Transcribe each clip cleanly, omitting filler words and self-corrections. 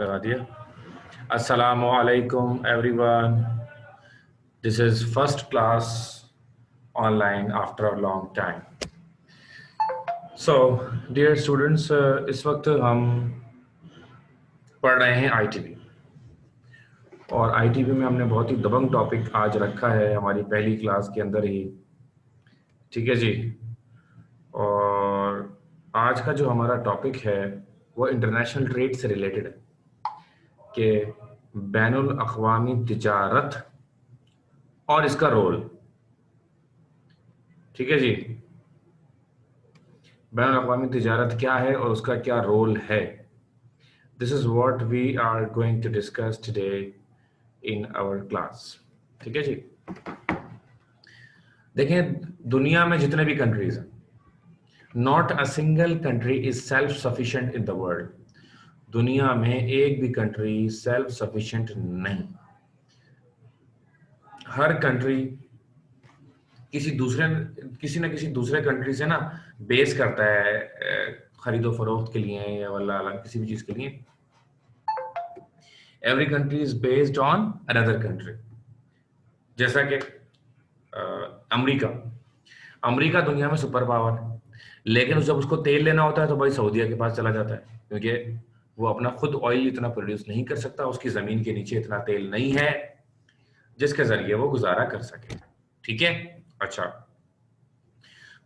लगा दिया। अस्सलामु अलैकुम everyone, this is first class online after a long time. So dear students, इस वक्त हम पढ़ रहे हैं आईटीबी, और आईटीबी में हमने बहुत ही दबंग टॉपिक आज रखा है हमारी पहली क्लास के अंदर ही। ठीक है जी। और आज का जो हमारा टॉपिक है वो इंटरनेशनल ट्रेड से रिलेटेड है कि बैनुल अक़वामी तिजारत और इसका रोल। ठीक है जी, बैनुल अक़वामी तिजारत क्या है और उसका क्या रोल है। This is what we are going to discuss today in our class. ठीक है जी। देखें, दुनिया में जितने भी कंट्रीज हैं, not a single country is self sufficient in the world. दुनिया में एक भी कंट्री सेल्फ सफिशिएंट नहीं। हर कंट्री किसी न किसी दूसरे कंट्री से ना बेस करता है खरीदो फरोख्त के लिए या वल्ला अलग किसी भी चीज के लिए। Every country is based on another country. जैसा कि अमेरिका अमेरिका दुनिया में सुपर पावर है, लेकिन जब उसको तेल लेना होता है तो भाई सऊदीया के पास चला जाता है, क्योंकि वो अपना खुद ऑयल इतना प्रोड्यूस नहीं कर सकता, उसकी जमीन के नीचे इतना तेल नहीं है जिसके जरिए वो गुजारा कर सके। ठीक है। अच्छा,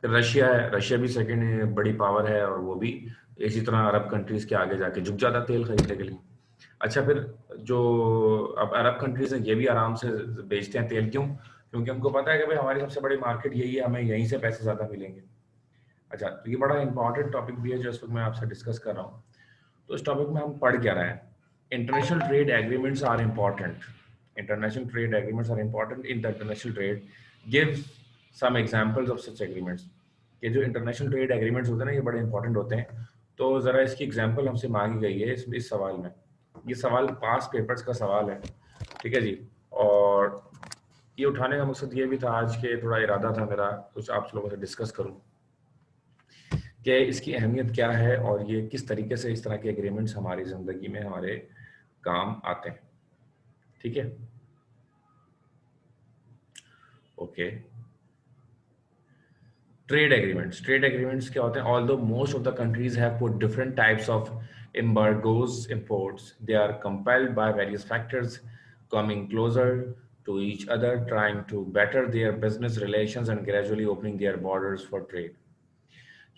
फिर रशिया है। रशिया भी सेकंड बड़ी पावर है और वो भी इसी तरह अरब कंट्रीज के आगे जाके झुक जाता तेल खरीदने के लिए। अच्छा, फिर जो अब अरब कंट्रीज हैं ये भी आराम से बेचते हैं तेल। क्यों? क्योंकि उनको पता है कि भाई हमारी सबसे बड़ी मार्केट यही है, हमें यहीं से पैसे ज्यादा मिलेंगे। अच्छा, तो ये बड़ा इंपॉर्टेंट टॉपिक भी है जो इस वक्त मैं आपसे डिस्कस कर रहा हूँ। तो इस टॉपिक में हम पढ़ क्या रहे हैं? International trade agreements are important. International trade agreements are important in the international trade. Give some examples of such agreements. ये जो इंटरनेशनल ट्रेड एग्रीमेंट्स होते हैं ना, ये बड़े इंपॉर्टेंट होते हैं। तो जरा इसकी एग्जांपल हमसे मांगी गई है इस सवाल में। ये सवाल पास पेपर्स का सवाल है। ठीक है जी। और ये उठाने का मकसद ये भी था, आज के थोड़ा इरादा था मेरा कुछ आप लोगों से डिस्कस करूं कि इसकी अहमियत क्या है और ये किस तरीके से इस तरह के एग्रीमेंट्स हमारी जिंदगी में हमारे काम आते हैं। ठीक है, ओके। ट्रेड एग्रीमेंट्स क्या होते हैं? Although most of the countries have put different types of embargoes imports, they are compelled by various factors coming closer to each other, trying to better their business relations and gradually opening their borders for trade.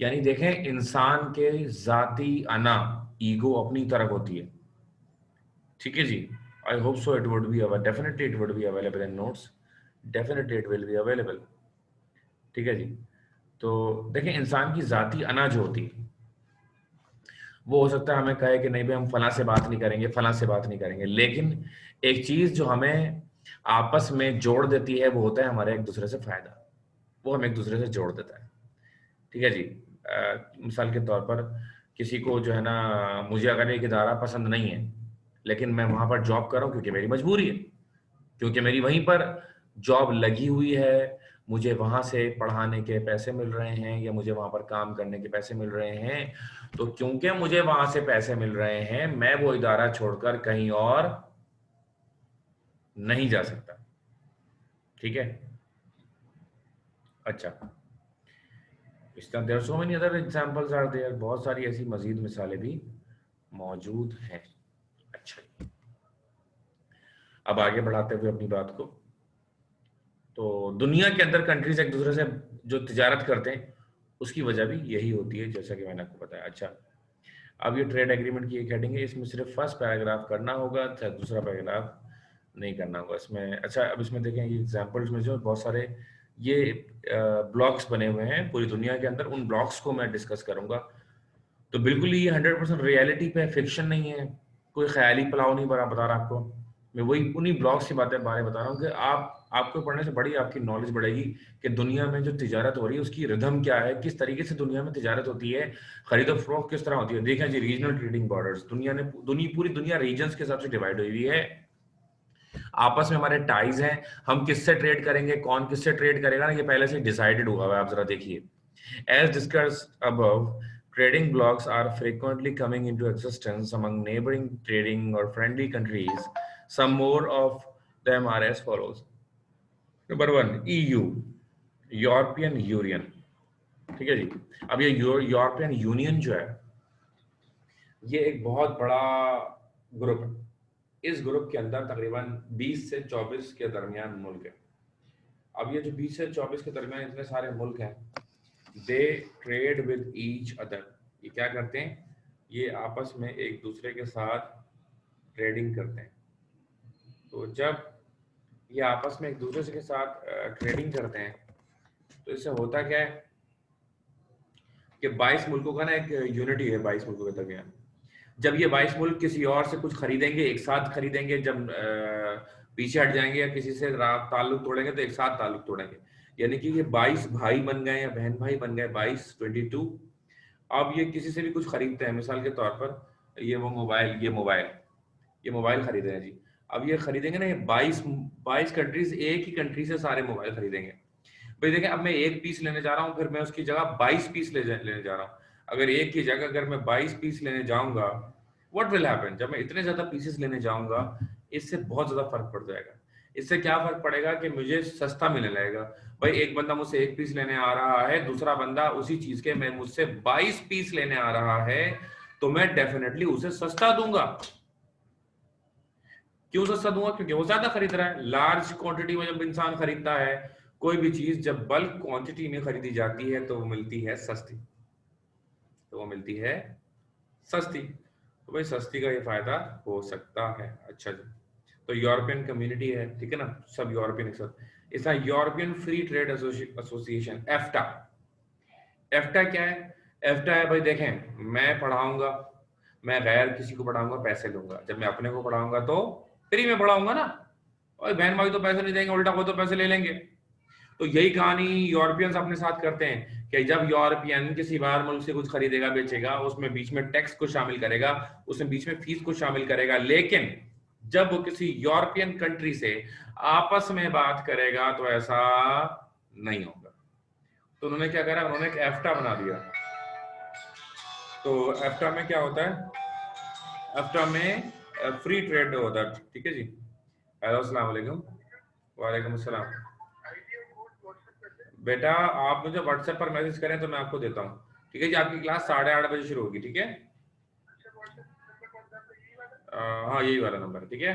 यानी देखें, इंसान के जाती अना ego अपनी तरफ होती है। ठीक है जी। I hope so it would be definitely it would be available in notes, definitely it will be available. ठीक है जी। तो देखें, इंसान की जाती अना जो होती है वो हो सकता है हमें कहे कि नहीं भाई हम फलां से बात नहीं करेंगे, फलां से बात नहीं करेंगे, लेकिन एक चीज जो हमें आपस में जोड़ देती है वो होता है हमारे एक दूसरे से फायदा। वो हमें एक दूसरे से जोड़ देता है। ठीक है जी। मिसाल के तौर पर किसी को जो है ना, मुझे अगर एक इदारा पसंद नहीं है लेकिन मैं वहां पर जॉब कर रहा हूँ क्योंकि मेरी मजबूरी है, क्योंकि मेरी वहीं पर जॉब लगी हुई है, मुझे वहां से पढ़ाने के पैसे मिल रहे हैं या मुझे वहां पर काम करने के पैसे मिल रहे हैं, तो क्योंकि मुझे वहां से पैसे मिल रहे हैं मैं वो इदारा छोड़कर कहीं और नहीं जा सकता। ठीक है। अच्छा, इस तरह there so many other examples are there, बहुत सारी ऐसी मजीद मिसालें भी मौजूद हैं। अच्छा, अब आगे बढ़ाते हुए अपनी बात को, तो दुनिया के अंदर कंट्रीज एक दूसरे से जो तिजारत करते हैं उसकी वजह भी यही होती है, जैसा कि मैंने आपको बताया। अच्छा, अब ये ट्रेड एग्रीमेंट की एक हेडिंग है, इसमें सिर्फ फर्स्ट पैराग्राफ करना होगा, दूसरा पैराग्राफ नहीं करना होगा इसमें। अच्छा, अब इसमें देखें ये एग्जांपल्स में जो बहुत सारे ये ब्लॉक्स बने हुए हैं पूरी दुनिया के अंदर, उन ब्लॉक्स को मैं डिस्कस करूंगा। तो बिल्कुल ही 100% रियलिटी पे फिक्शन नहीं है, कोई ख्याली पुलाव नहीं बता रहा आपको। मैं वही उन्हीं ब्लॉग्स की बारे बता रहा हूँ कि आपको पढ़ने से बड़ी आपकी नॉलेज बढ़ेगी कि दुनिया में जो तिजारत हो रही है उसकी रिदम क्या है, किस तरीके से दुनिया में तिजारत होती है, खरीदो फरोख्त किस तरह होती है। देखें जी, रीजनल ट्रेडिंग बॉर्डर्स, पूरी दुनिया रीजन्स के हिसाब से डिवाइड हुई हुई है। आपस में हमारे टाइज हैं, हम किससे ट्रेड करेंगे, कौन किससे ट्रेड करेगा ना, ये पहले से डिसाइडेड हुआ है। आप जरा देखिए, as discussed above Trading blocs are frequently coming into existence among neighboring trading or friendly countries. Some more of them are as follows. Number one, EU, European union. ठीक है जी। अब ये यूरोपियन यूनियन जो है, ये एक बहुत बड़ा ग्रुप है। इस ग्रुप के अंदर तकरीबन 20 से 24 के दरमियान मुल्क है। अब ये जो 20 से 24 के दरमियान इतने सारे मुल्क हैं, दे ट्रेड विद ईच अदर। ये क्या करते हैं? ये आपस में एक दूसरे के साथ ट्रेडिंग करते हैं। तो जब ये आपस में एक दूसरे के साथ ट्रेडिंग करते हैं, तो इससे होता क्या है कि 22 मुल्कों का ना एक यूनिटी है 22 मुल्कों के दरमियान। जब ये 22 मुल्क किसी और से कुछ खरीदेंगे, एक साथ खरीदेंगे, जब पीछे हट जाएंगे या किसी से ताल्लुक तोड़ेंगे तो एक साथ ताल्लुक तोड़ेंगे। यानी कि ये 22 भाई बन गए या बहन भाई बन गए, 22। अब ये किसी से भी कुछ खरीदते हैं, मिसाल के तौर पर ये मोबाइल खरीद रहे हैं जी। अब ये खरीदेंगे ना, ये 22 कंट्रीज एक ही कंट्री से सारे मोबाइल खरीदेंगे। भाई देखें, अब मैं एक पीस लेने जा रहा हूँ, फिर मैं उसकी जगह 22 पीस लेने जा रहा हूँ। अगर एक की जगह अगर मैं 22 पीस लेने जाऊंगा, व्हाट विल हैपन? जब मैं इतने ज्यादा पीसेस लेने जाऊंगा, इससे बहुत ज्यादा फर्क पड़ जाएगा। इससे क्या फर्क पड़ेगा कि मुझे सस्ता मिलने लगेगा। भाई एक बंदा मुझसे एक पीस लेने आ रहा है, दूसरा बंदा उसी चीज के मैं मुझसे 22 पीस लेने आ रहा है, तो मैं डेफिनेटली उसे सस्ता दूंगा। क्यों सस्ता दूंगा? क्योंकि वो ज्यादा खरीद रहा है। लार्ज क्वांटिटी में जब इंसान खरीदता है कोई भी चीज, जब बल्क क्वांटिटी में खरीदी जाती है तो वो मिलती है सस्ती। तो भाई सस्ती का ये फायदा हो सकता है। अच्छा जी, तो यूरोपियन कम्युनिटी है, ठीक है ना, सब यूरोपियन एक साथ। इसका यूरोपियन फ्री ट्रेड एसोसिएशन, एफ्टा। एफ्टा क्या है? एफ्टा है भाई, देखें, मैं पढ़ाऊंगा, मैं गैर किसी को पढ़ाऊंगा, पैसे लूंगा। जब मैं अपने को पढ़ाऊंगा तो फ्री में पढ़ाऊंगा ना, और बहन भाई तो पैसे नहीं देंगे, उल्टा वो तो पैसे ले लेंगे। तो यही कहानी यूरोपियंस अपने साथ करते हैं कि जब यूरोपियन किसी बाहर मुल्क से कुछ खरीदेगा बेचेगा, उसमें बीच में टैक्स को शामिल करेगा, उसमें बीच में फीस को शामिल करेगा, लेकिन जब वो किसी यूरोपियन कंट्री से आपस में बात करेगा तो ऐसा नहीं होगा। तो उन्होंने क्या करा? उन्होंने एक एफ्टा बना दिया। तो एफ्टा में क्या होता है? एफ्टा में फ्री ट्रेड होता है, ठीक है जी। हेलो, अस्सलाम वालेकुम। वालेकुम अस्सलाम। बेटा आप मुझे व्हाट्सएप पर मैसेज करें तो मैं आपको देता हूँ, ठीक है जी। आपकी क्लास 8:30 बजे शुरू होगी, ठीक है? हाँ, यही वाला नंबर, ठीक है।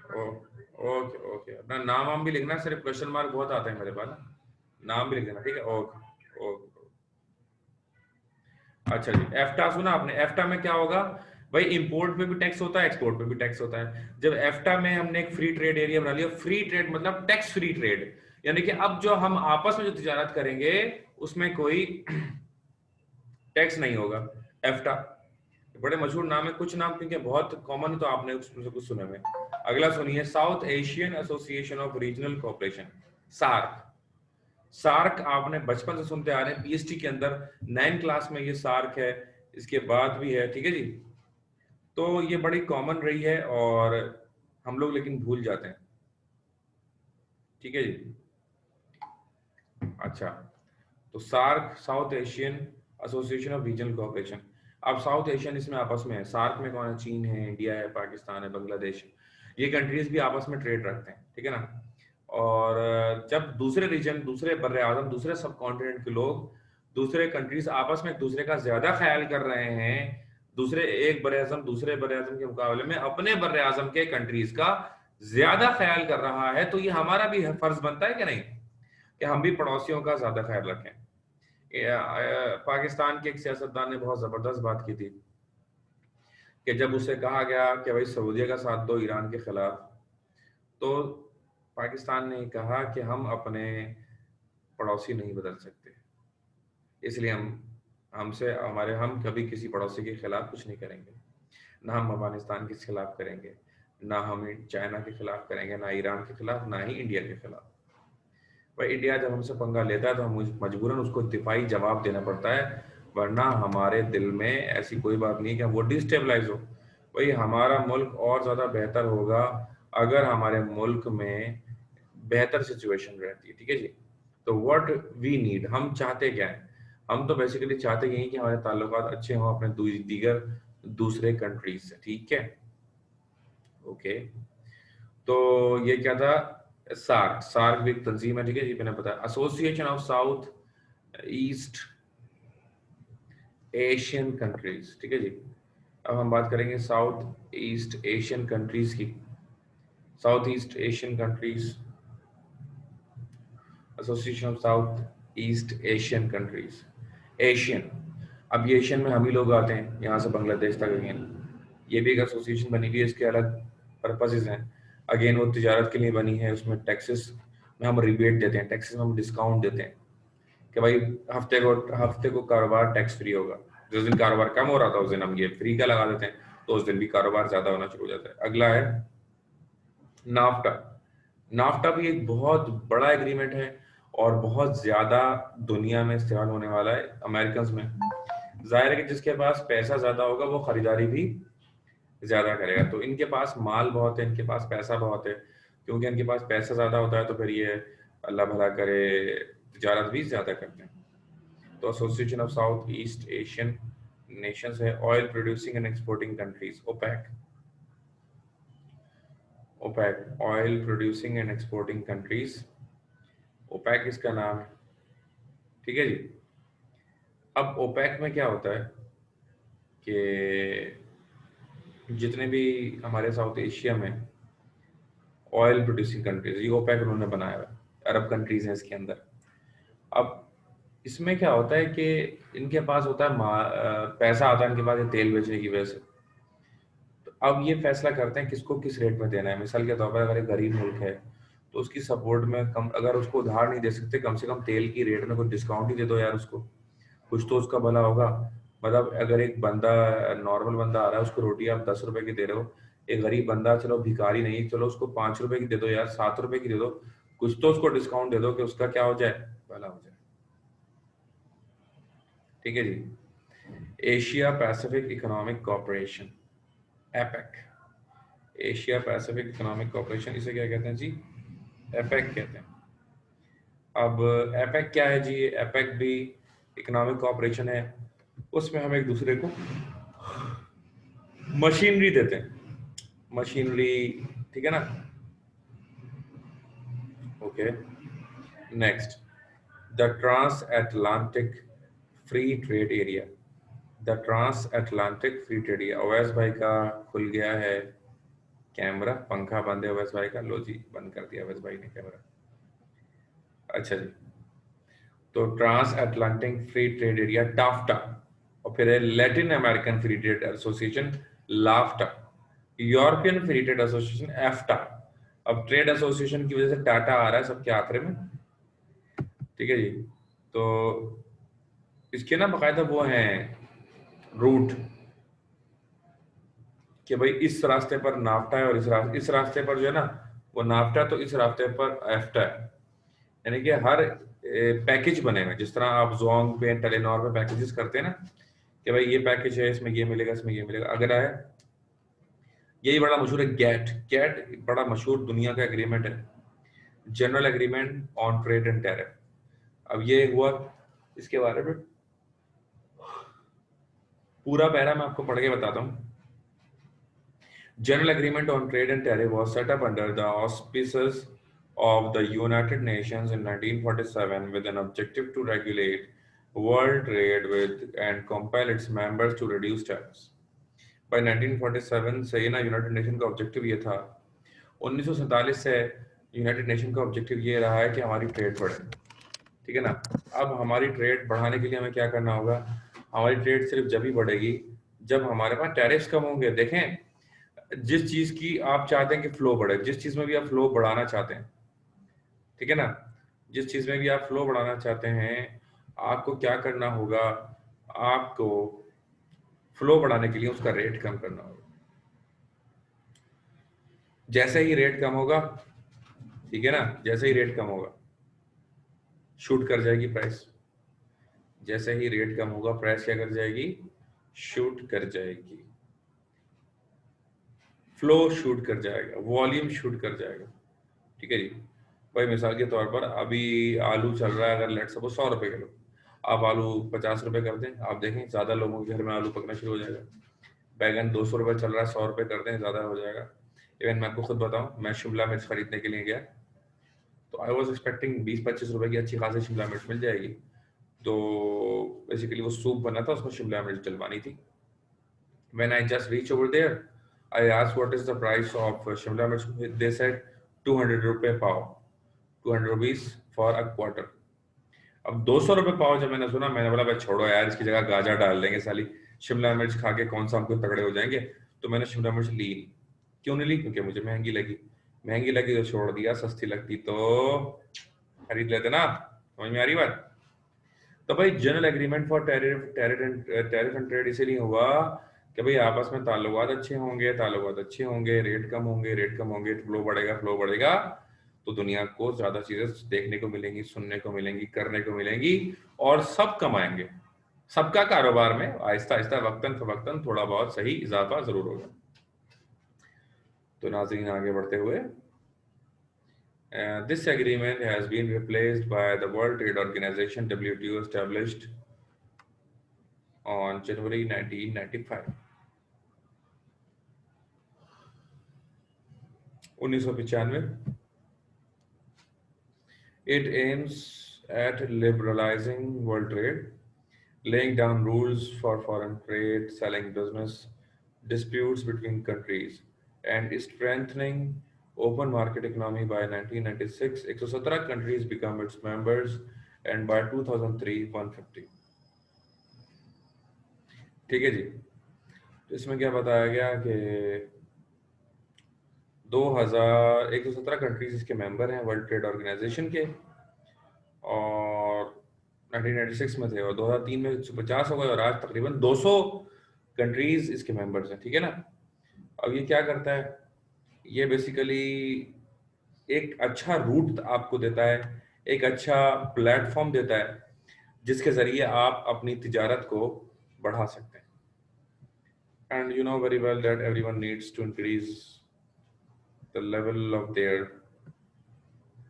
ओके ओके, अपना नाम वाम भी लिखना, सिर्फ क्वेश्चन मार्क बहुत आते हैं मेरे पास, नाम भी लिख देना, ठीक है। Okay okay. अच्छा जी, एफ्टा सुना आपने? एफ्टा में क्या होगा भाई? इंपोर्ट पे भी टैक्स होता है, एक्सपोर्ट पे भी टैक्स होता है। जब एफ्टा में हमने एक फ्री ट्रेड एरिया बना लिया, फ्री ट्रेड मतलब टैक्स फ्री ट्रेड, यानी कि अब जो हम आपस में जो तिजारत करेंगे उसमें कोई टैक्स नहीं होगा। एफ्टा बड़े मशहूर नाम है, कुछ नाम क्योंकि बहुत कॉमन है तो आपने उसमें कुछ सुने में। अगला सुनिए, South Asian Association of Regional Cooperation, SAARC. SAARC आपने बचपन से सुनते आ रहे हैं, पीएचडी के अंदर 9 क्लास में ये सार्क है, इसके बाद भी है, ठीक है जी। तो ये बड़ी कॉमन रही है और हम लोग लेकिन भूल जाते हैं, ठीक है जी। अच्छा, तो SAARC, South Asian Association of Regional Cooperation. अब साउथ एशियन इसमें आपस में है, सार्क में कौन है? चीन है, इंडिया है, पाकिस्तान है, बांग्लादेश है। ये कंट्रीज भी आपस में ट्रेड रखते हैं, ठीक है ना। और जब दूसरे रीजन, दूसरे बर्रे आज़म, दूसरे सब कॉन्टिनेंट के लोग, दूसरे कंट्रीज आपस में एक दूसरे का ज्यादा ख्याल कर रहे हैं, दूसरे एक बर्रे आज़म दूसरे बर्रे आज़म के मुकाबले में अपने बर्रे आज़म के कंट्रीज का ज्यादा ख्याल कर रहा है, तो ये हमारा भी फर्ज बनता है कि नहीं कि हम भी पड़ोसियों का ज्यादा ख्याल रखें। पाकिस्तान के एक सियासतदान ने बहुत जबरदस्त बात की थी कि जब उसे कहा गया कि भाई सऊदीया का साथ दो ईरान के खिलाफ, तो पाकिस्तान ने कहा कि हम अपने पड़ोसी नहीं बदल सकते, इसलिए हम कभी किसी पड़ोसी के खिलाफ कुछ नहीं करेंगे। ना हम अफगानिस्तान के खिलाफ करेंगे, ना हम चाइना के खिलाफ करेंगे, ना ईरान के खिलाफ, ना ही इंडिया के खिलाफ। भाई इंडिया जब हमसे पंगा लेता है तो हम मजबूरन उसको दिफाई जवाब देना पड़ता है, वरना हमारे दिल में ऐसी कोई बात नहीं कि वो डिस्टेबलाइज हो। भाई हमारा मुल्क और ज़्यादा बेहतर होगा अगर हमारे मुल्क में बेहतर सिचुएशन रहती है, ठीक है जी। तो व्हाट वी नीड, हम चाहते क्या है? हम तो बेसिकली चाहते यही कि हमारे ताल्लुकात अच्छे हों अपने दीगर दूसरे कंट्रीज से, ठीक है। ओके, तो ये क्या था, सार्क, सार्क भी एक तंजीम है, ठीक है जी, मैंने बताया association of south east Asian countries, ठीक है जी। अब हम बात करेंगे साउथ ईस्ट एशियन कंट्रीज की। South east Asian countries, association of south east Asian countries, Asian. अब ये एशियन में हम ही लोग आते हैं, यहाँ से बांग्लादेश तक अगेन ये भी एक एसोसिएशन बनी हुई है, इसके अलग पर्पसेस हैं। अगेन वो तिजारत के लिए बनी है, उसमें टैक्सेस में हम रिबेट देते हैं, टैक्सेस में हम डिस्काउंट देते हैं कि भाई हफ्ते को कारोबार टैक्स फ्री होगा। जिस दिन कारोबार कम हो रहा था उस दिन हम ये फ्री का लगा देते हैं, तो उस दिन भी कारोबार ज्यादा होना शुरू हो जाता है। अगला है नाफ्टा। नाफ्टा भी एक बहुत बड़ा एग्रीमेंट है और बहुत ज्यादा दुनिया में इस्तेमाल होने वाला है अमेरिकन में। जाहिर है कि जिसके पास पैसा ज्यादा होगा वो खरीदारी भी ज्यादा करेगा, तो इनके पास माल बहुत है, इनके पास पैसा बहुत है। क्योंकि इनके पास पैसा ज्यादा होता है तो फिर ये अल्लाह भला करे तिजारत भी ज्यादा करते हैं। तो association of south east Asian nations है, oil producing and exporting countries, OPEC. OPEC, oil producing and exporting countries, OPEC इसका नाम है, ठीक है जी। अब ओपेक में क्या होता है कि जितने भी हमारे साउथ एशिया में ऑयल प्रोड्यूसिंग कंट्रीज, ये ओपेक उन्होंने बनाया हुआ है, अरब कंट्रीज हैं इसके अंदर। अब इसमें क्या होता है कि इनके पास होता है पैसा आता है इनके पास ये तेल बेचने की वजह से। तो अब ये फैसला करते हैं किसको किस रेट में देना है। मिसाल के तौर पर अगर एक गरीब मुल्क है तो उसकी सपोर्ट में कम, अगर उसको उधार नहीं दे सकते कम से कम तेल की रेट में कुछ डिस्काउंट ही दे दो यार उसको, कुछ तो उसका भला होगा। मतलब अगर एक बंदा, नॉर्मल बंदा आ रहा है, उसको रोटी आप 10 रुपए की दे रहे हो, एक गरीब बंदा, चलो भिखारी नहीं, चलो उसको 5 रुपए की दे दो यार, 7 रुपए की दे दो, कुछ तो उसको डिस्काउंट दे दो कि उसका क्या हो जाए, भला हो जाए, ठीक है जी। Asia Pacific economic corporation, APEC, Asia Pacific economic corporation, इसे क्या कहते हैं जी, एपेक कहते हैं। अब एपेक क्या है जी, एपेक भी इकोनॉमिक कॉरपोरेशन है, उसमें हम एक दूसरे को मशीनरी देते हैं, मशीनरी, ठीक है ना। Okay, next, the trans Atlantic free trade area, the trans Atlantic free trade area. Awais भाई का खुल गया है कैमरा, पंखा बंद है अवैस भाई का, लो जी बंद कर दिया अवैस भाई ने कैमरा। अच्छा जी, तो trans Atlantic free trade area TAFTA, और फिर है Latin American free trade association LAFTA, European free trade association EFTA. अब ट्रेड एसोसिएशन की वजह से टाटा आ रहा है सबके आखिर में, ठीक है जी। तो इसके ना बाकायदा वो हैं रूट कि भाई इस रास्ते पर नाफ्टा है और इस रास्ते पर जो है ना वो नाफ्टा, तो इस रास्ते पर एफ्टा है। यानी कि हर पैकेज बने हुए, जिस तरह आप जोंग पे टेलीनॉर पे पैकेजेस करते हैं ना कि भाई ये पैकेज है, इसमें ये मिलेगा, इसमें ये मिलेगा। अगर है यही बड़ा मशहूर है गैट, गैट बड़ा मशहूर दुनिया का एग्रीमेंट है, general agreement on trade and tariff. अब ये हुआ, इसके बारे में पूरा पैरा मैं आपको पढ़ के बताता हूँ। General Agreement on Trade and Tariff was set up under the auspices of the United Nations in 1947 with an objective to regulate world trade with and compel its members to reduce tariffs. By 1947 से ये ना United nation का objective ये था, 1947 से United nation का objective ये रहा है कि हमारी ट्रेड बढ़े, ठीक है ना। अब हमारी ट्रेड बढ़ाने के लिए हमें क्या करना होगा, हमारी ट्रेड सिर्फ जब ही बढ़ेगी जब हमारे पास टैरिफ्स कम होंगे। देखें, जिस चीज की आप चाहते हैं कि फ्लो बढ़े, जिस चीज में भी आप फ्लो बढ़ाना चाहते हैं, ठीक है ना, जिस चीज में भी आप फ्लो बढ़ाना चाहते हैं, आपको क्या करना होगा, आपको फ्लो बढ़ाने के लिए उसका रेट कम करना होगा। जैसे ही रेट कम होगा, ठीक है ना, जैसे ही रेट कम होगा शूट कर जाएगी प्राइस, जैसे ही रेट कम होगा प्राइस क्या कर जाएगी, शूट कर जाएगी, फ्लो शूट कर जाएगा, वॉल्यूम शूट कर जाएगा, ठीक है जी। भाई मिसाल के तौर पर अभी आलू चल रहा है अगर लेट सपोज 100 रुपए किलो, आप आलू 50 रुपए कर दें, आप देखें ज़्यादा लोगों के घर में आलू पकना शुरू हो जाएगा। बैगन 200 रुपये चल रहा है, 100 रुपये कर दें, ज़्यादा हो जाएगा। इवन मैं आपको खुद बताऊं, मैं शिमला मिर्च खरीदने के लिए गया तो आई वॉज एक्सपेक्टिंग 20-25 रुपए की अच्छी खासी शिमला मिर्च मिल जाएगी। तो बेसिकली वो सूप बना था, उसमें शिमला मिर्च डलवानी थी। When I just reached over there, I asked what is the price of Shimla mirch. They said 200 रुपए पाव, 200 rupees for a quarter. अब 200 रुपए पाव जब मैंने सुना, मैंने बोला भाई छोड़ो यार, इसकी जगह गाजर डाल देंगे, साली शिमला मिर्च खा के कौन सा हमको तगड़े हो जाएंगे। तो मैंने शिमला मिर्च ली नहीं। क्यों नहीं ली? क्योंकि मुझे महंगी लगी। महंगी लगी तो छोड़ दिया, सस्ती लगती तो खरीद लेते ना। समझ में आ रही बात? तो भाई general agreement for tariff and trade इसीलिए हुआ कि भाई आपस में ताल्लुकात अच्छे होंगे, ताल्लुकात अच्छे होंगे, रेट कम होंगे, रेट कम होंगे, फ्लो बढ़ेगा, फ्लो बढ़ेगा, तो दुनिया को ज्यादा चीजें देखने को मिलेंगी, सुनने को मिलेंगी, करने को मिलेंगी, और सब कमाएंगे। सबका कारोबार में आहिस्ता आहिस्ता वक्तन फवक्तन थोड़ा बहुत सही इजाफा जरूर होगा। तो नाज़रीन आगे बढ़ते हुए, this agreement has been replaced by the World Trade Organization WTO established on January 1995. 1995। It aims at liberalizing world trade, laying down rules for foreign trade, selling business disputes between countries, and strengthening open market economy. By 1996, 117 countries become its members, and by 2003, 150। ठीक है जी। तो इसमें क्या बताया गया कि 117 countries इसके member हैं वर्ल्ड ट्रेड ऑर्गेनाइजेशन के, और 1996 में थे, और 2003 में 150 हो गए, और आज तकरीबन 200 कंट्रीज इसके मेंबर्स हैं। ठीक है ना। अब ये क्या करता है? ये बेसिकली एक अच्छा रूट आपको देता है, एक अच्छा प्लेटफॉर्म देता है, जिसके जरिए आप अपनी तिजारत को बढ़ा सकते हैं। And you know very well that everyone needs to increase the level of their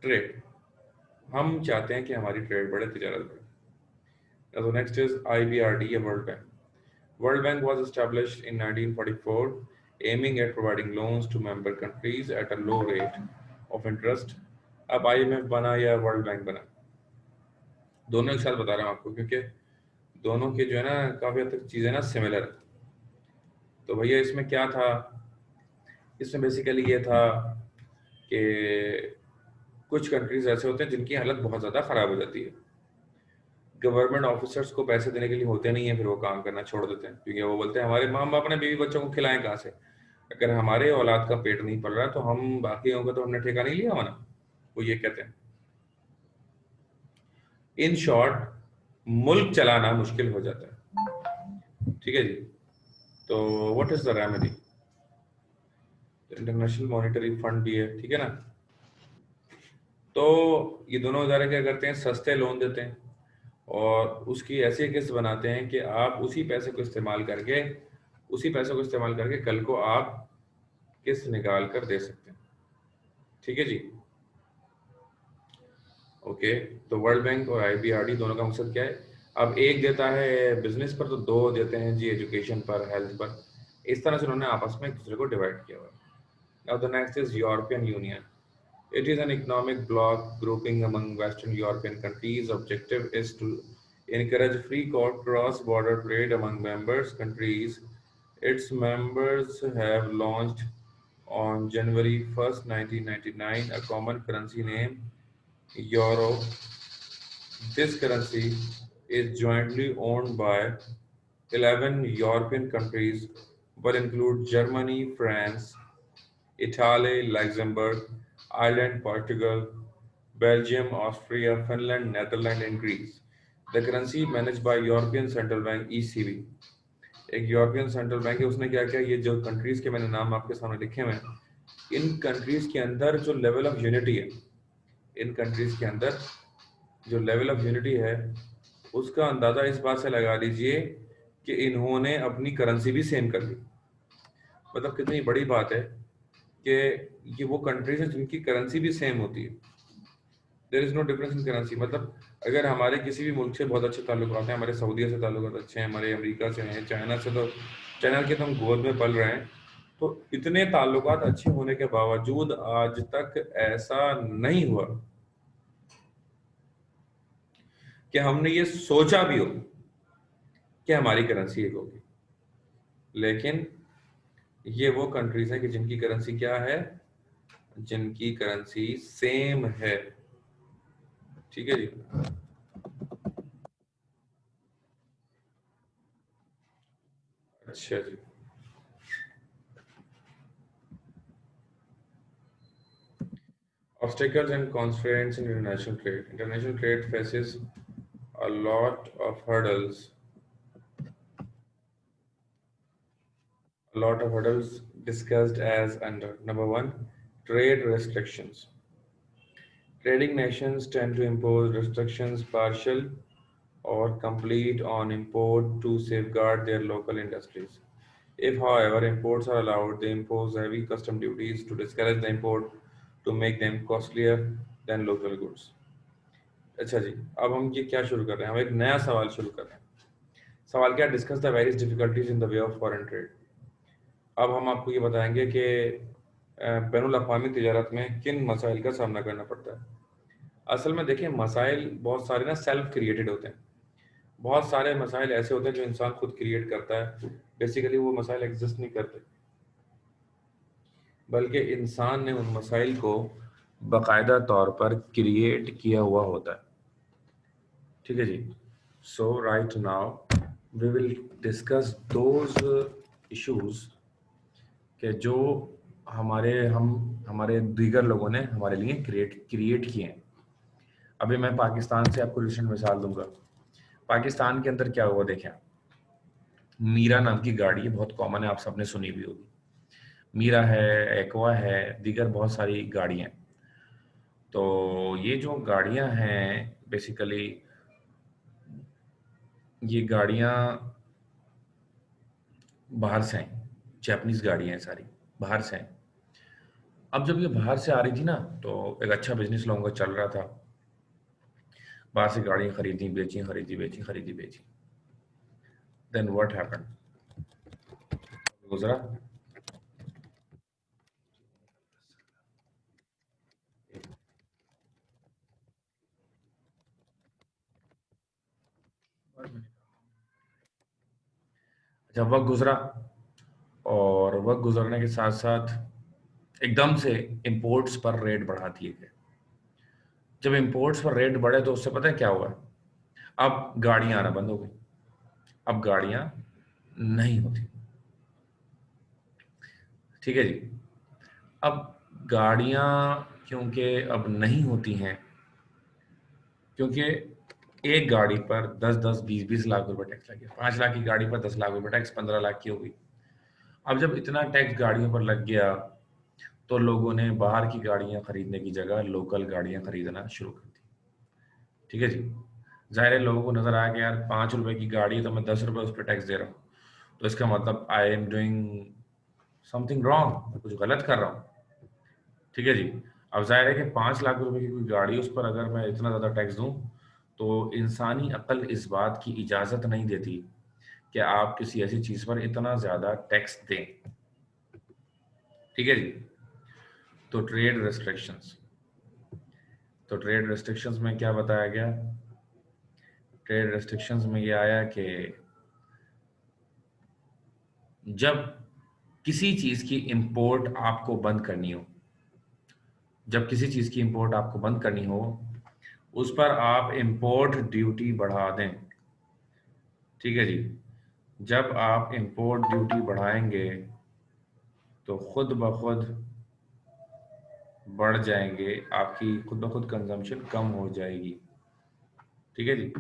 trade. हम चाहते हैं कि हमारी ट्रेड बढ़े, तिजारत बढ़े। So next is IBRD, a World Bank. World Bank was established in 1944, aiming at providing loans to member countries at a low rate of interest. अब IMF बना या वर्ल्ड बैंक बना, दोनों एक साथ बता रहा हूँ आपको, क्योंकि दोनों के जो है ना काफी हद तक चीजें ना सिमिलर है। तो भैया इसमें क्या था? इसमें बेसिकली ये था कि कुछ कंट्रीज ऐसे होते हैं जिनकी हालत बहुत ज्यादा खराब हो जाती है, गवर्नमेंट ऑफिसर्स को पैसे देने के लिए होते नहीं है, फिर वो काम करना छोड़ देते हैं, क्योंकि वो बोलते हैं हमारे माँ बाप ने बीवी बच्चों को खिलाएं कहाँ से, अगर हमारे औलाद का पेट नहीं पल रहा तो हम बाकियों का तो हमने ठेका नहीं लिया होना, वो ये कहते हैं। इन शॉर्ट, मुल्क चलाना मुश्किल हो जाता है। ठीक है जी। तो what is the remedy? International monetary fund भी है, ठीक है ना। तो ये दोनों इदारे क्या करते हैं? सस्ते लोन देते हैं, और उसकी ऐसी किस्त बनाते हैं कि आप उसी पैसे को इस्तेमाल करके कल को आप किस्त निकाल कर दे सकते हैं। ठीक है जी। ओके। तो वर्ल्ड बैंक और IBRD दोनों का मकसद क्या है? अब एक देता है बिजनेस पर, तो दो देते हैं जी एजुकेशन पर, हेल्थ पर। इस तरह से उन्होंने आपस में एक दूसरे को डिवाइड किया हुआ है। Now the next is European union. It is an economic bloc grouping among Western European countries. Objective is to encourage free cross-border trade among members countries. Its members have launched on January 1st, 1999, a common currency named Euro. This currency is jointly owned by 11 European countries, but include Germany, France, Italy, Luxembourg, Ireland, Portugal, Belgium, Austria, Finland, Netherlands, and Greece. The currency managed by European Central Bank (ECB). एक European central bank है, उसने क्या किया, ये जो countries के मैंने नाम आपके सामने लिखे हुए हैं, इन कंट्रीज के अंदर जो लेवल ऑफ यूनिटी है, इन कंट्रीज के अंदर जो लेवल ऑफ यूनिटी है, उसका अंदाजा इस बात से लगा लीजिए कि इन्होंने अपनी करेंसी भी सेम कर ली। मतलब कितनी बड़ी बात है कि ये वो कंट्रीज हैं जिनकी करेंसी भी सेम होती है। There is no difference in currency. मतलब अगर हमारे किसी भी मुल्क से बहुत अच्छे ताल्लुकात हैं, हमारे सऊदीया से ताल्लुकात अच्छे हैं, हमारे अमेरिका से हैं, चाइना से, तो चाइना के तो हम गोद में पल रहे हैं, तो इतने ताल्लुकात अच्छे होने के बावजूद आज तक ऐसा नहीं हुआ कि हमने ये सोचा भी हो कि हमारी करेंसी एक होगी। लेकिन ये वो कंट्रीज हैं कि जिनकी करेंसी क्या है, जिनकी करेंसी सेम है। ठीक है जी। अच्छा जी। Obstacles and constraints in international trade. International trade faces a lot of hurdles discussed as under. Number one, trade restrictions. Trading nations tend to impose restrictions, partial or complete, on import to safeguard their local industries. If, however, imports are allowed, they impose heavy custom duties to discourage the import to make them costlier than local goods. अच्छा जी, अब हम ये क्या शुरू कर रहे हैं? हम एक नया सवाल शुरू कर रहे हैं। सवाल क्या? Discuss the various difficulties in the way of foreign trade. अब हम आपको ये बताएंगे कि बैनुल अक़वामी तिजारत में किन मसाइल का सामना करना पड़ता है। असल में देखिए, मसाइल बहुत सारे ना सेल्फ क्रिएटेड होते हैं। बहुत सारे मसाइल ऐसे होते हैं जो इंसान खुद क्रिएट करता है। बेसिकली वो मसाइल एग्जिस्ट नहीं करते, बल्कि इंसान ने उन मसाइल को बाकायदा तौर पर क्रिएट किया हुआ होता है। ठीक है जी। So right now we will discuss those issues कि जो हमारे दीगर लोगों ने हमारे लिए क्रिएट किए हैं। अभी मैं पाकिस्तान से आपको रिसेंट मिसाल दूंगा। पाकिस्तान के अंदर क्या हुआ देखें। मीरा नाम की गाड़ी है, बहुत कॉमन है, आप सबने सुनी भी होगी। मीरा है, एक्वा है, दीगर बहुत सारी गाड़ियां। तो ये जो गाड़ियां हैं बेसिकली, ये गाड़ियां बाहर से हैं, जापानीज गाड़ियां हैं सारी, बाहर से हैं। अब जब ये बाहर से आ रही थी ना, तो एक अच्छा बिजनेस लोगों का चल रहा था। बाहर से गाड़ियां खरीदी बेची, खरीदी बेची, खरीदी बेची। Then what happened? गुजरा। जब वक्त गुजरा, और वक्त गुजरने के साथ साथ एकदम से इंपोर्ट्स पर रेट बढ़ा दिए गए। जब इंपोर्ट्स पर रेट बढ़े तो उससे पता है क्या हुआ? अब गाड़ियां आना बंद हो गई। अब गाड़ियां नहीं होती। ठीक है जी। अब गाड़ियां क्योंकि अब नहीं होती हैं, क्योंकि एक गाड़ी पर 10-10, 20-20 लाख रुपए टैक्स लगे। 5 लाख की गाड़ी पर 10 लाख रुपए टैक्स, 15 लाख की हो गई। अब जब इतना टैक्स गाड़ियों पर लग गया, तो लोगों ने बाहर की गाड़ियां खरीदने की जगह लोकल गाड़ियां खरीदना शुरू कर दी। ठीक है जी। जाहिर है लोगों को नजर आया कि यार 5 रुपए की गाड़ी है तो मैं 10 रुपए उस पर टैक्स दे रहा हूँ, तो इसका मतलब I am doing something wrong, मैं कुछ गलत कर रहा हूँ। ठीक है जी। अब जाहिर है कि 5 लाख रुपए की कोई गाड़ी, उस पर अगर मैं इतना ज़्यादा टैक्स दूं, तो इंसानी अक्ल इस बात की इजाज़त नहीं देती कि आप किसी ऐसी चीज़ पर इतना ज़्यादा टैक्स दें। ठीक है जी। तो ट्रेड रेस्ट्रिक्शंस, तो ट्रेड रेस्ट्रिक्शंस में क्या बताया गया? ट्रेड रेस्ट्रिक्शंस में ये आया कि जब किसी चीज़ की इंपोर्ट आपको बंद करनी हो, जब किसी चीज़ की इंपोर्ट आपको बंद करनी हो, उस पर आप इंपोर्ट ड्यूटी बढ़ा दें। ठीक है जी। जब आप इंपोर्ट ड्यूटी बढ़ाएंगे तो खुद ब खुद बढ़ जाएंगे, आपकी खुद ब खुद कंजम्पशन कम हो जाएगी। ठीक है जी।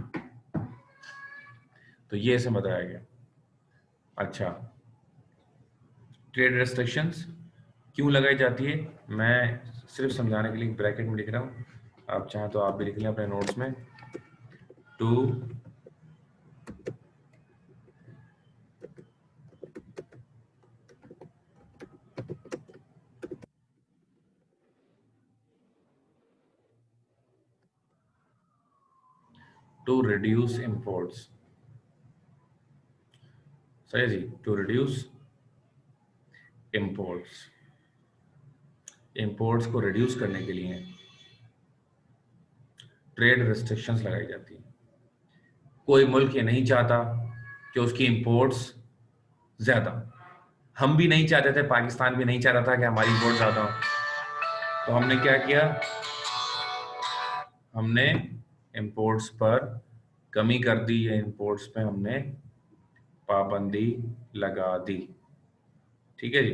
तो ये इसे बताया गया। अच्छा, ट्रेड रेस्ट्रिक्शंस क्यों लगाई जाती है, मैं सिर्फ समझाने के लिए ब्रैकेट में लिख रहा हूँ। आप चाहें तो आप भी लिख लें अपने नोट्स में। टू टू रिड्यूस इंपोर्ट्स, सही है जी, टू रिड्यूस इंपोर्ट्स। इंपोर्ट्स को रिड्यूस करने के लिए ट्रेड रिस्ट्रिक्शंस लगाई जाती हैं। कोई मुल्क ये नहीं चाहता कि उसकी इंपोर्ट्स ज्यादा, हम भी नहीं चाहते थे, पाकिस्तान भी नहीं चाहता था कि हमारी इंपोर्ट ज्यादा हो। तो हमने क्या किया, हमने इंपोर्ट्स पर कमी कर दी, या इंपोर्ट्स पे हमने पाबंदी लगा दी। ठीक है जी।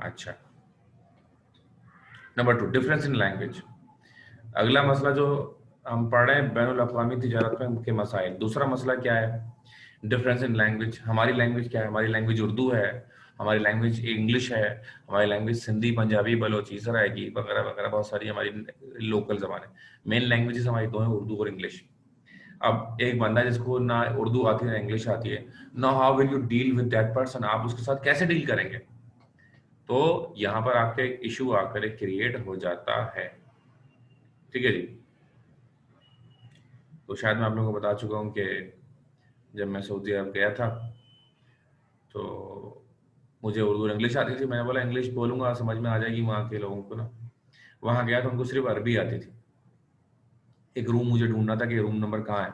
अच्छा, नंबर 2, डिफरेंस इन लैंग्वेज। अगला मसला जो हम पढ़ रहे हैं, बैनुल अक़वामी तिजारत में के मसाइल। दूसरा मसला क्या है, डिफरेंस इन लैंग्वेज। हमारी लैंग्वेज क्या है, हमारी लैंग्वेज उर्दू है, हमारी लैंग्वेज इंग्लिश है, हमारी लैंग्वेज सिंधी, पंजाबी, बलोची, सराइकी वगैरह वगैरह, बहुत सारी हमारी लोकल ज़बान है। मेन लैंग्वेजेस हमारी दो हैं, उर्दू और इंग्लिश। अब एक बंदा जिसको ना उर्दू आती है ना इंग्लिश आती है, ना how will you deal with that person, आप उसके साथ कैसे डील करेंगे? तो यहाँ पर आपके एक इशू आकर क्रिएट हो जाता है। ठीक है जी। तो शायद मैं आप लोगों को बता चुका हूँ कि जब मैं सऊदी अरब गया था तो मुझे उर्दू और इंग्लिश आती थी। मैंने बोला इंग्लिश बोलूंगा, समझ में आ जाएगी वहाँ के लोगों को ना। वहाँ गया तो उनको सिर्फ अरबी आती थी। एक रूम मुझे ढूंढना था कि रूम नंबर कहाँ है।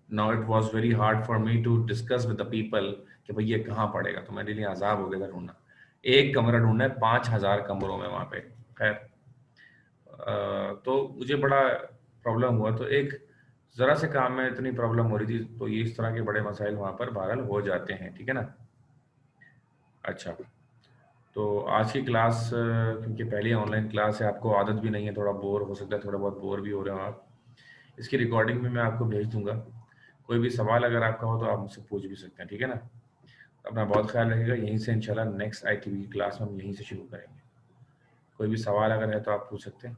Now it was very hard for me to discuss with the people कि भाई ये कहाँ पड़ेगा, तो मेरे लिए अजाब हो गया था ढूंढना। एक कमरा ढूंढना है 5,000 कमरों में वहाँ पे। खैर तो मुझे बड़ा प्रॉब्लम हुआ। तो एक ज़रा से काम में इतनी प्रॉब्लम हो रही थी, तो ये इस तरह के बड़े मसाइल वहाँ पर बहरहाल हो जाते हैं। ठीक है ना। अच्छा, तो आज की क्लास क्योंकि पहली ऑनलाइन क्लास है, आपको आदत भी नहीं है, थोड़ा बोर हो सकता है, थोड़ा बहुत बोर भी हो रहे हो आप। इसकी रिकॉर्डिंग भी मैं आपको भेज दूंगा। कोई भी सवाल अगर आपका हो तो आप मुझसे पूछ भी सकते हैं। ठीक है ना। अपना बहुत ख्याल रखिएगा। यहीं से इंशाल्लाह नेक्स्ट ITV की क्लास हम यहीं से शुरू करेंगे। कोई भी सवाल अगर है तो आप पूछ सकते हैं।